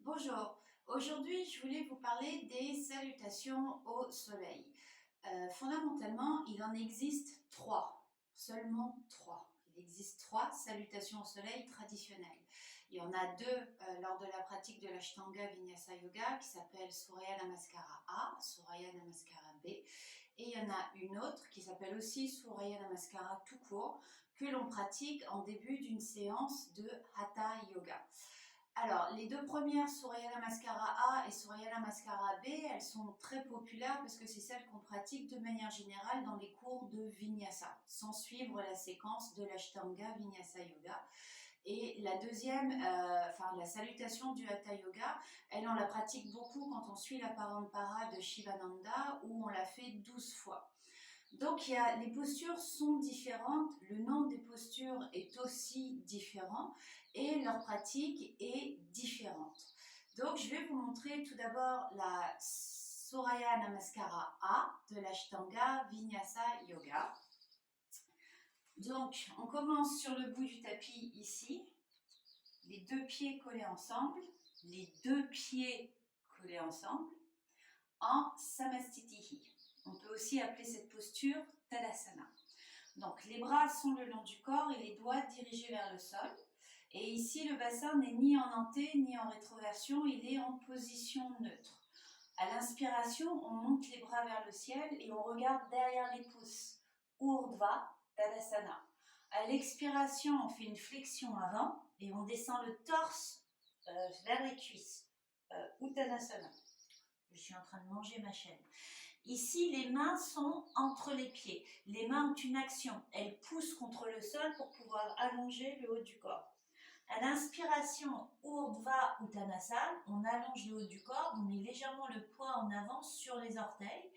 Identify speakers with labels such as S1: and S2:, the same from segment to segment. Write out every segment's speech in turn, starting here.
S1: Bonjour, aujourd'hui je voulais vous parler des salutations au soleil. Fondamentalement, il en existe trois, seulement trois. Il existe trois salutations au soleil traditionnelles. Il y en a deux lors de la pratique de l'Ashtanga Vinyasa Yoga qui s'appelle Surya Namaskara A, Surya Namaskara B. Et il y en a une autre qui s'appelle aussi Surya Namaskara tout court que l'on pratique en début d'une séance de Hatha Yoga. Alors, les deux premières, Surya Namaskara A et Surya Namaskara B, elles sont très populaires parce que c'est celles qu'on pratique de manière générale dans les cours de Vinyasa, sans suivre la séquence de l'Ashtanga Vinyasa Yoga. Et la deuxième, la salutation du Hatha Yoga, elle, on la pratique beaucoup quand on suit la Parampara de Shivananda, où on la fait 12 fois. Donc les postures sont différentes, le nom des postures est aussi différent et leur pratique est différente. Donc je vais vous montrer tout d'abord la Surya Namaskara A de l'Ashtanga Vinyasa Yoga. Donc on commence sur le bout du tapis ici, les deux pieds collés ensemble, en Samastitihi. On peut aussi appeler cette posture Tadasana. Donc les bras sont le long du corps et les doigts dirigés vers le sol. Et ici, le bassin n'est ni en antée ni en rétroversion, il est en position neutre. À l'inspiration, on monte les bras vers le ciel et on regarde derrière les pouces. Urdhva Tadasana. À l'expiration, on fait une flexion avant et on descend le torse vers les cuisses. Uttanasana. Je suis en train de manger ma chaîne. Ici, les mains sont entre les pieds. Les mains ont une action. Elles poussent contre le sol pour pouvoir allonger le haut du corps. À l'inspiration, Urdhva Uttanasana, on allonge le haut du corps, on met légèrement le poids en avant sur les orteils.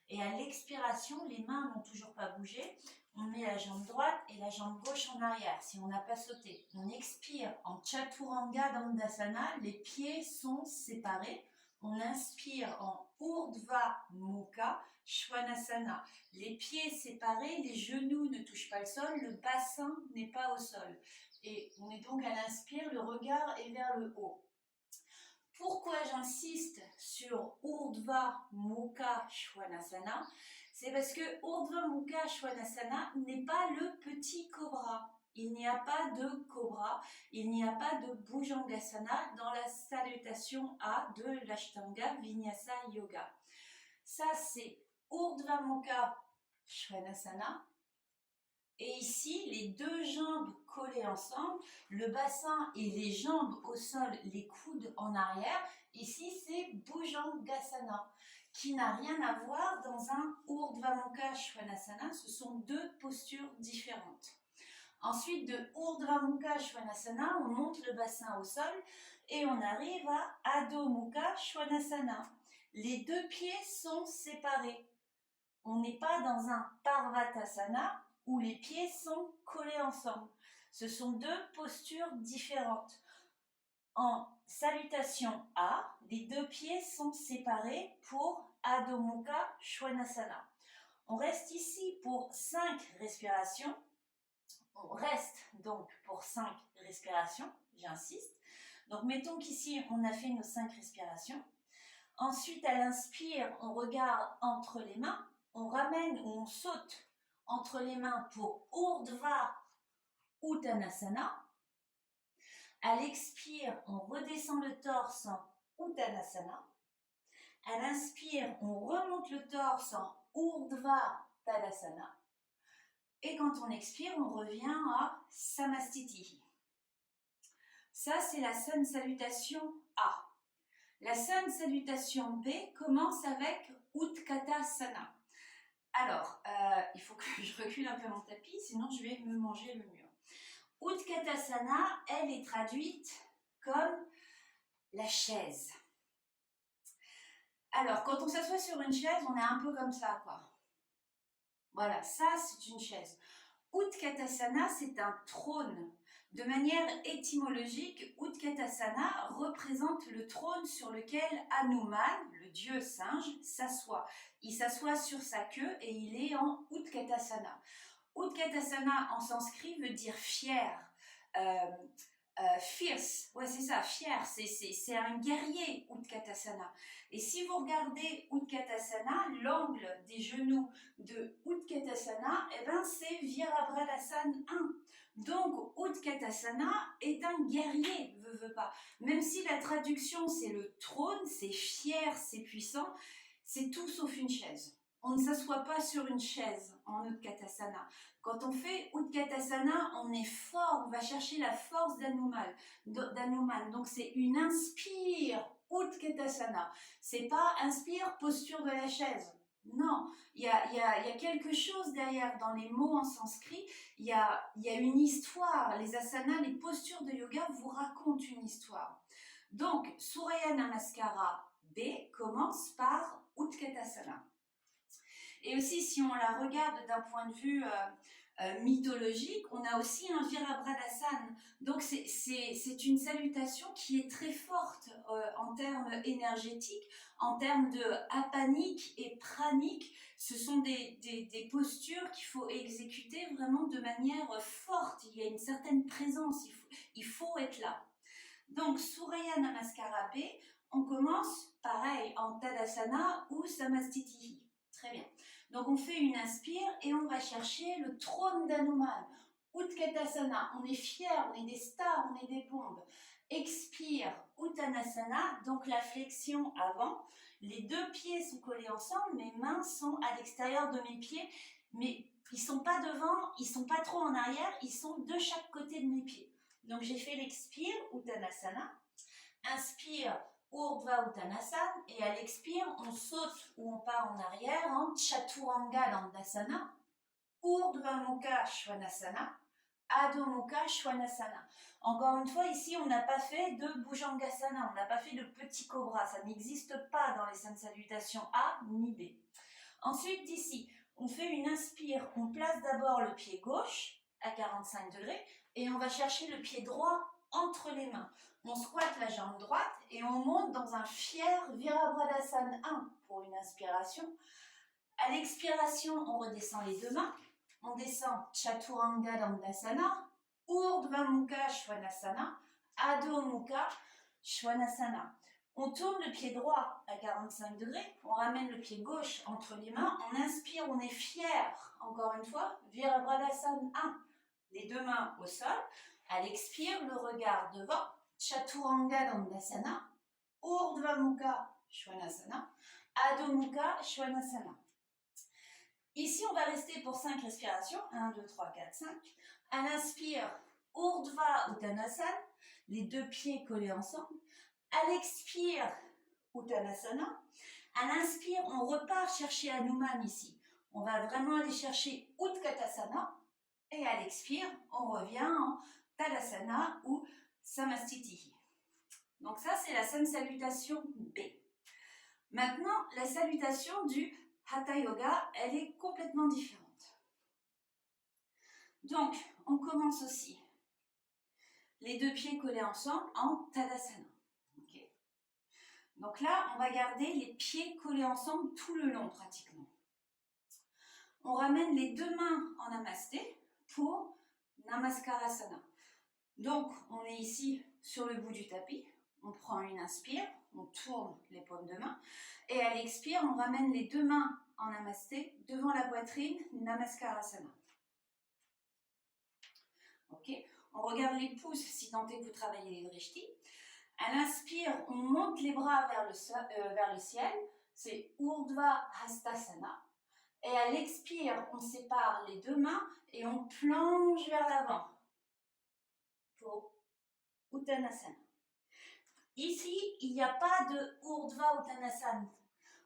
S1: Et à l'expiration, les mains n'ont toujours pas bougé. On met la jambe droite et la jambe gauche en arrière, si on n'a pas sauté. On expire en Chaturanga Dandasana, les pieds sont séparés. On inspire en Urdhva Mukha Svanasana. Les pieds séparés, les genoux ne touchent pas le sol, le bassin n'est pas au sol. Et on est donc à l'inspire, le regard est vers le haut. Pourquoi j'insiste sur Urdhva Mukha Svanasana? C'est parce que Urdhva Mukha Svanasana n'est pas le petit cobra. Il n'y a pas de cobra, il n'y a pas de Bhujangasana dans la salutation A de l'Ashtanga Vinyasa Yoga. Ça, c'est Urdhva Mukha Svanasana. Et ici, les deux jambes collées ensemble, le bassin et les jambes au sol, les coudes en arrière. Ici, c'est Bhujangasana, qui n'a rien à voir dans un Urdhva Mukha Svanasana. Ce sont deux postures différentes. Ensuite, de Urdhva Mukha Svanasana, on monte le bassin au sol et on arrive à Adho Mukha Svanasana. Les deux pieds sont séparés. On n'est pas dans un Parvatasana où les pieds sont collés ensemble. Ce sont deux postures différentes. En salutation A, les deux pieds sont séparés pour Adho Mukha Svanasana. On reste ici pour 5 respirations. On reste donc pour 5 respirations, j'insiste. Donc mettons qu'ici on a fait nos 5 respirations. Ensuite, à l'inspire, on regarde entre les mains, on ramène ou on saute entre les mains pour Urdhva Uttanasana. À l'expire, on redescend le torse en Uttanasana. À l'inspire, on remonte le torse en Urdhva Tadasana. Et quand on expire, on revient à Samastitihi. Ça, c'est la Sun Salutation A. La Sun Salutation B commence avec Utkatasana. Alors, il faut que je recule un peu mon tapis, sinon je vais me manger le mur. Utkatasana, elle est traduite comme la chaise. Alors, quand on s'assoit sur une chaise, on est un peu comme ça, quoi. Voilà, ça c'est une chaise. Utkatasana, c'est un trône. De manière étymologique, Utkatasana représente le trône sur lequel Hanuman, le dieu singe, s'assoit. Il s'assoit sur sa queue et il est en Utkatasana. Utkatasana en sanskrit veut dire fier. fierce, ouais c'est ça, fier, c'est un guerrier Utkatasana. Et si vous regardez Utkatasana, l'angle des genoux de Utkatasana, eh ben c'est Virabhadrasana 1. Donc Utkatasana est un guerrier, veut pas. Même si la traduction c'est le trône, c'est fier, c'est puissant, c'est tout sauf une chaise. On ne s'assoit pas sur une chaise en Utkatasana. Quand on fait Utkatasana, on est fort, on va chercher la force d'Hanuman. Donc c'est une inspire Utkatasana. C'est pas inspire posture de la chaise. Non, il y a quelque chose derrière dans les mots en sanskrit. Il y a une histoire. Les asanas, les postures de yoga vous racontent une histoire. Donc, Surya Namaskara B commence par Utkatasana. Et aussi, si on la regarde d'un point de vue mythologique, on a aussi un Virabhadrasana. Donc, c'est une salutation qui est très forte en termes énergétiques, en termes de apanique et pranique. Ce sont des postures qu'il faut exécuter vraiment de manière forte. Il y a une certaine présence, il faut être là. Donc, Surya Namaskara B, on commence pareil en Tadasana ou Samastitihi. Très bien. Donc, on fait une inspire et on va chercher le trône d'Hanuman. Utkatasana, on est fiers, on est des stars, on est des bombes. Expire, Uttanasana, donc la flexion avant. Les deux pieds sont collés ensemble, mes mains sont à l'extérieur de mes pieds, mais ils ne sont pas devant, ils ne sont pas trop en arrière, ils sont de chaque côté de mes pieds. Donc j'ai fait l'expire, Uttanasana, inspire, Urdhva Uttanasana, et à l'expire, on saute ou on part en arrière en Chaturanga Dandasana, Urdhva Mukha Svanasana, Adho Mukha Svanasana. Encore une fois, ici, on n'a pas fait de Bhujangasana, on n'a pas fait de petit cobra, ça n'existe pas dans les 5 salutations A ni B. Ensuite, d'ici, on fait une inspire, on place d'abord le pied gauche à 45 degrés, et on va chercher le pied droit entre les mains. On squatte la jambe droite et on monte dans un fier Virabhadrasana 1 pour une inspiration. À l'expiration, on redescend les deux mains. On descend Chaturanga Dandasana, Urdhva Mukha Svanasana, Adho Mukha Svanasana. On tourne le pied droit à 45 degrés, on ramène le pied gauche entre les mains, on inspire, on est fier. Encore une fois, Virabhadrasana 1. Les deux mains au sol. À l'expire, le regard devant. Chaturanga Dandasana. Urdhva Mukha Svanasana. Adho Mukha Svanasana. Ici, on va rester pour 5 respirations. 1, 2, 3, 4, 5. À l'inspire, Urdhva Uttanasana. Les deux pieds collés ensemble. À l'expire, Uttanasana. À l'inspire, on repart chercher Hanuman ici. On va vraiment aller chercher Utkatasana. Et à l'expire, on revient en Tadasana ou Samastitihi. Donc ça, c'est la Sun salutation B. Maintenant, la salutation du Hatha Yoga, elle est complètement différente. Donc, on commence aussi les deux pieds collés ensemble en Tadasana. Okay. Donc là, on va garder les pieds collés ensemble tout le long pratiquement. On ramène les deux mains en Namasté pour Namaskarasana. Donc, on est ici sur le bout du tapis. On prend une inspire, on tourne les paumes de main. Et à l'expire, on ramène les deux mains en Namasté devant la poitrine, Namaskarasana. Ok. On regarde les pouces si tant est que vous travaillez les drishti. À l'inspire, on monte les bras vers le ciel. C'est Urdhva Hastasana. Et à l'expire, on sépare les deux mains et on plonge vers l'avant pour Uttanasana. Ici, il n'y a pas de Urdhva Uttanasana.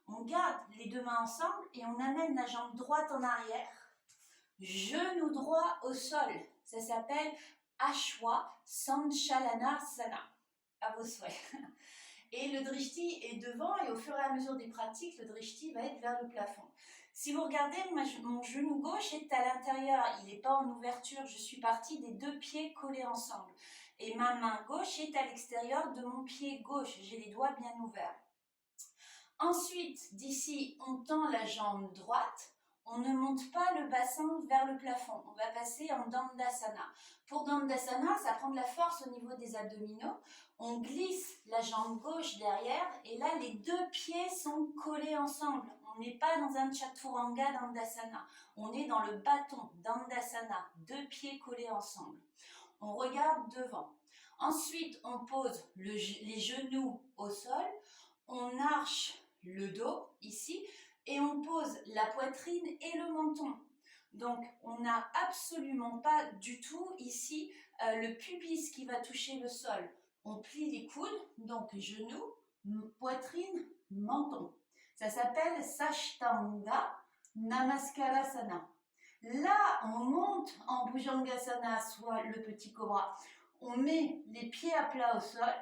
S1: On garde les deux mains ensemble et on amène la jambe droite en arrière. Genou droit au sol. Ça s'appelle Ashwa Sanchalanasana. À vos souhaits. Et le drishti est devant et au fur et à mesure des pratiques, le drishti va être vers le plafond. Si vous regardez, mon genou gauche est à l'intérieur, il n'est pas en ouverture, je suis partie des deux pieds collés ensemble. Et ma main gauche est à l'extérieur de mon pied gauche, j'ai les doigts bien ouverts. Ensuite, d'ici, on tend la jambe droite, on ne monte pas le bassin vers le plafond. On va passer en Dandasana. Pour Dandasana, ça prend de la force au niveau des abdominaux. On glisse la jambe gauche derrière et là, les deux pieds sont collés ensemble. On n'est pas dans un Chaturanga Dandasana. On est dans le bâton Dandasana, deux pieds collés ensemble. On regarde devant. Ensuite, on pose les genoux au sol. On arche le dos ici et on pose la poitrine et le menton. Donc, on n'a absolument pas du tout ici le pubis qui va toucher le sol. On plie les coudes, donc genoux, poitrine, menton. Ça s'appelle Sashtanga Namaskarasana. Là, on monte en Bhujangasana, soit le petit cobra. On met les pieds à plat au sol.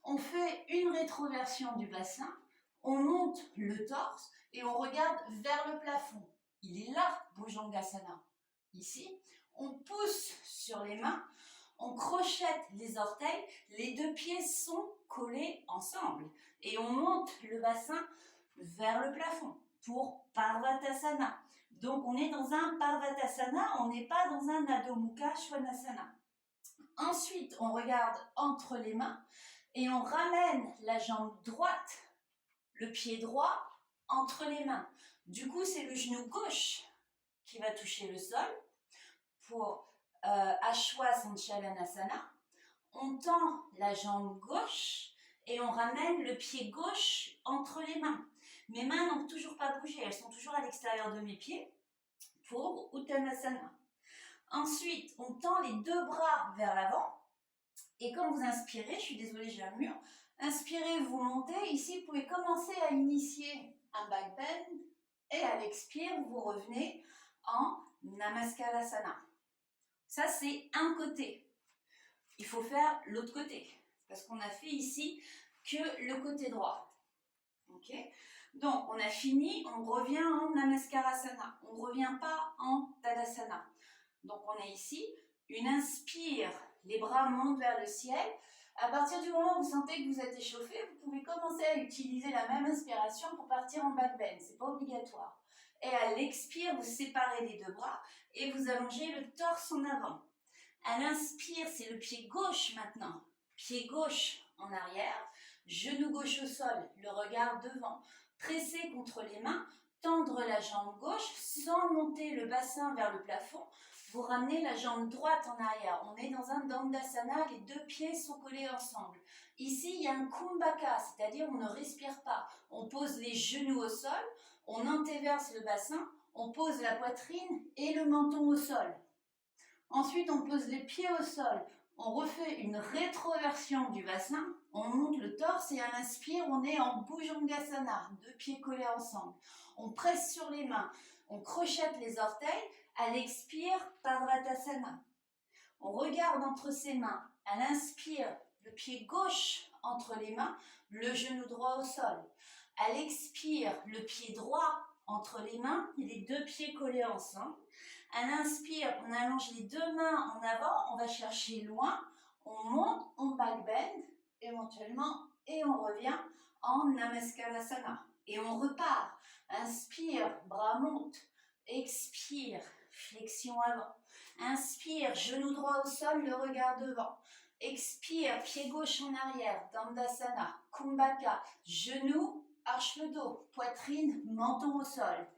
S1: On fait une rétroversion du bassin. On monte le torse et on regarde vers le plafond. Il est là, Bhujangasana. Ici, on pousse sur les mains. On crochette les orteils, les deux pieds sont collés ensemble et on monte le bassin vers le plafond pour Parvatasana. Donc on est dans un Parvatasana, on n'est pas dans un Adho Mukha Svanasana. Ensuite, on regarde entre les mains et on ramène la jambe droite, le pied droit entre les mains. Du coup, c'est le genou gauche qui va toucher le sol pour Ashwa Sanchalanasana. On tend la jambe gauche et on ramène le pied gauche entre les mains. Mes mains n'ont toujours pas bougé, elles sont toujours à l'extérieur de mes pieds pour Uttanasana. Ensuite, on tend les deux bras vers l'avant et quand vous inspirez, je suis désolée, j'ai un mur, inspirez, vous montez. Ici, vous pouvez commencer à initier un back bend et à l'expire, vous revenez en Namaskalasana. Ça, c'est un côté. Il faut faire l'autre côté parce qu'on a fait ici que le côté droit. Ok ? Donc, on a fini, on revient en Namaskarasana. On ne revient pas en Tadasana. Donc, on est ici. Une inspire, les bras montent vers le ciel. À partir du moment où vous sentez que vous êtes échauffé, vous pouvez commencer à utiliser la même inspiration pour partir en back bend. Ce n'est pas obligatoire. Et à l'expire, vous séparez les deux bras et vous allongez le torse en avant. À l'inspire, c'est le pied gauche maintenant. Pied gauche en arrière, genou gauche au sol, le regard devant. Presser contre les mains, tendre la jambe gauche sans monter le bassin vers le plafond. Vous ramenez la jambe droite en arrière. On est dans un Dandasana, les deux pieds sont collés ensemble. Ici, il y a un Kumbhaka, c'est-à-dire on ne respire pas. On pose les genoux au sol, on antéverse le bassin, on pose la poitrine et le menton au sol. Ensuite, on pose les pieds au sol. On refait une rétroversion du bassin. On monte le torse et à l'inspire, on est en Bhujangasana, deux pieds collés ensemble. On presse sur les mains. On crochette les orteils. À l'expire, Parvatasana. On regarde entre ses mains. À l'inspire, le pied gauche entre les mains, le genou droit au sol. À l'expire, le pied droit entre les mains et les deux pieds collés ensemble. À l'inspire, on allonge les deux mains en avant, on va chercher loin, on monte, on back bend éventuellement et on revient en Namaskalasana. Et on repart. Inspire, bras montent. Expire, flexion avant. Inspire, genou droit au sol, le regard devant. Expire, pied gauche en arrière, Dandasana, Kumbhaka, genou, arche le dos, poitrine, menton au sol.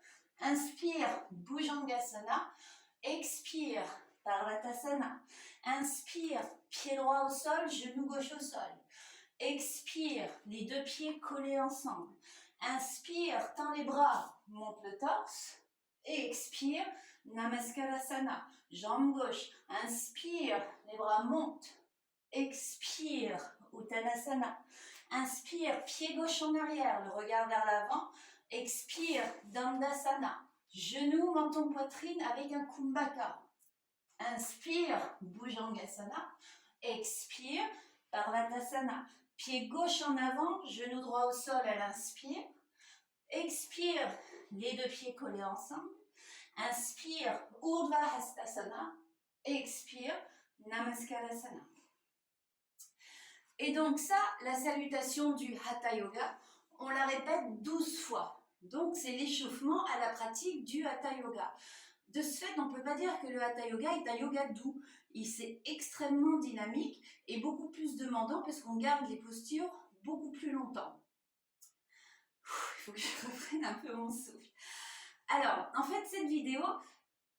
S1: Inspire, Bhujangasana. Expire, Parvatasana. Inspire, pied droit au sol, genou gauche au sol. Expire, les deux pieds collés ensemble. Inspire, tends les bras, monte le torse. Et expire, Namaskalasana. Jambe gauche. Inspire, les bras montent. Expire, Uttanasana. Inspire, pied gauche en arrière, le regard vers l'avant. Expire, Dandasana. Genou, menton, poitrine avec un Kumbhaka. Inspire, Bhujangasana. Expire, Parvatasana. Pied gauche en avant, genou droit au sol à l'inspire. Expire, les deux pieds collés ensemble. Inspire, Urdhva Hastasana. Expire, Namaskalasana. Et donc ça, la salutation du Hatha Yoga, on la répète 12 fois. Donc, c'est l'échauffement à la pratique du Hatha Yoga. De ce fait, on ne peut pas dire que le Hatha Yoga est un yoga doux. C'est extrêmement dynamique et beaucoup plus demandant parce qu'on garde les postures beaucoup plus longtemps. Il faut que je reprenne un peu mon souffle. Alors, en fait, cette vidéo,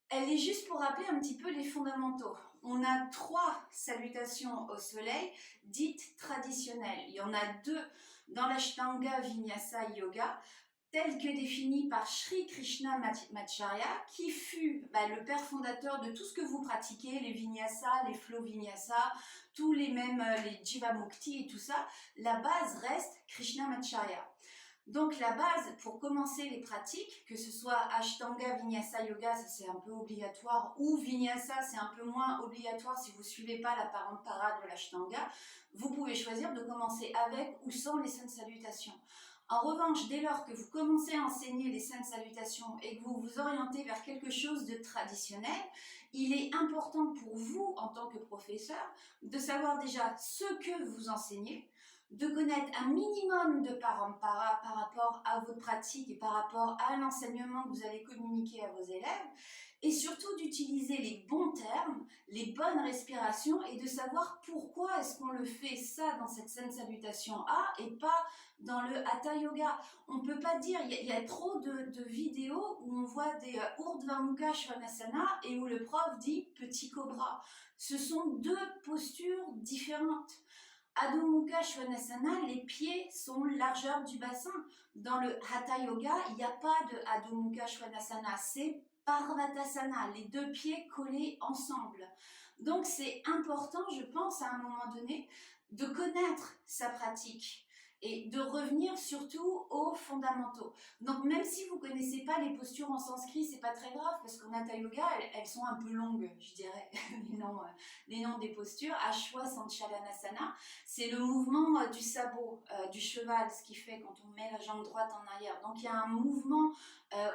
S1: elle est juste pour rappeler un petit peu les fondamentaux. On a 3 salutations au soleil dites traditionnelles. Il y en a 2 dans l'Ashtanga Vinyasa Yoga, telles que définies par Sri Krishnamacharya, qui fut le père fondateur de tout ce que vous pratiquez, les Vinyasa, les flow Vinyasa, tous les mêmes, les Jivamukti et tout ça. La base reste Krishnamacharya. Donc la base pour commencer les pratiques, que ce soit Ashtanga, Vinyasa, Yoga, ça c'est un peu obligatoire, ou Vinyasa, c'est un peu moins obligatoire si vous ne suivez pas la parampara de l'Ashtanga, vous pouvez choisir de commencer avec ou sans les saintes salutations. En revanche, dès lors que vous commencez à enseigner les saintes salutations et que vous vous orientez vers quelque chose de traditionnel, il est important pour vous, en tant que professeur, de savoir déjà ce que vous enseignez, de connaître un minimum de parampara par rapport à votre pratique et par rapport à l'enseignement que vous allez communiquer à vos élèves, et surtout d'utiliser les bons termes, les bonnes respirations et de savoir pourquoi est-ce qu'on le fait ça dans cette sainte salutation A et pas dans le Hatha Yoga. On ne peut pas dire, il y a trop de vidéos où on voit des Urdhva Mukha Svanasana et où le prof dit petit cobra. Ce sont 2 postures différentes. Adho Mukha Svanasana, les pieds sont largeur du bassin. Dans le Hatha Yoga, il n'y a pas de Adho Mukha Svanasana, c'est Parvatasana, les 2 pieds collés ensemble. Donc c'est important, je pense, à un moment donné, de connaître sa pratique et de revenir surtout aux fondamentaux. Donc même si vous ne connaissez pas les postures en sanskrit, c'est pas très grave parce qu'en Hatha Yoga, elles sont un peu longues, je dirais, les noms des postures. Ashwa Sanchalanasana, c'est le mouvement du sabot, du cheval, ce qui fait quand on met la jambe droite en arrière. Donc il y a un mouvement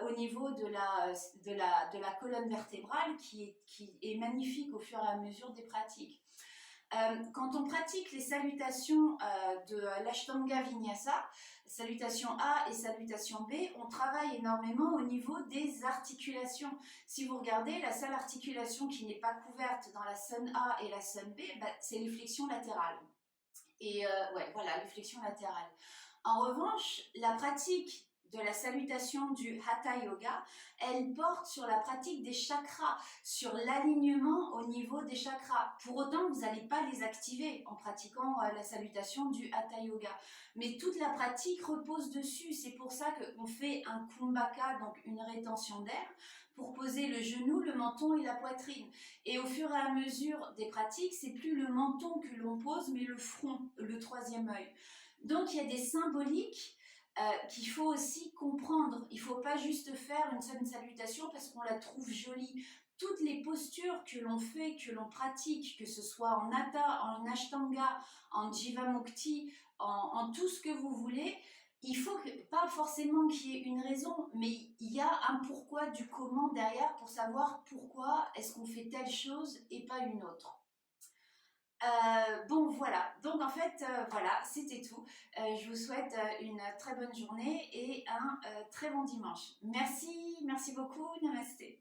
S1: au niveau de la colonne vertébrale qui est magnifique au fur et à mesure des pratiques. Quand on pratique les salutations de l'Ashtanga Vinyasa, salutation A et salutation B, on travaille énormément au niveau des articulations. Si vous regardez, la seule articulation qui n'est pas couverte dans la Sun A et la Sun B, c'est les flexions latérales. Et voilà, les flexions latérales. En revanche, la pratique de la salutation du Hatha Yoga, elle porte sur la pratique des chakras, sur l'alignement au niveau des chakras. Pour autant, vous n'allez pas les activer en pratiquant la salutation du Hatha Yoga. Mais toute la pratique repose dessus. C'est pour ça qu'on fait un kumbhaka, donc une rétention d'air, pour poser le genou, le menton et la poitrine. Et au fur et à mesure des pratiques, c'est plus le menton que l'on pose, mais le front, le 3e œil. Donc il y a des symboliques qu'il faut aussi comprendre. Il ne faut pas juste faire une seule salutation parce qu'on la trouve jolie. Toutes les postures que l'on fait, que l'on pratique, que ce soit en Hatha, en Ashtanga, en Jivamukti, en tout ce que vous voulez, il faut pas forcément qu'il y ait une raison, mais il y a un pourquoi du comment derrière pour savoir pourquoi est-ce qu'on fait telle chose et pas une autre. Bon voilà, donc en fait voilà, c'était tout. Je vous souhaite une très bonne journée et un très bon dimanche. Merci beaucoup, namasté.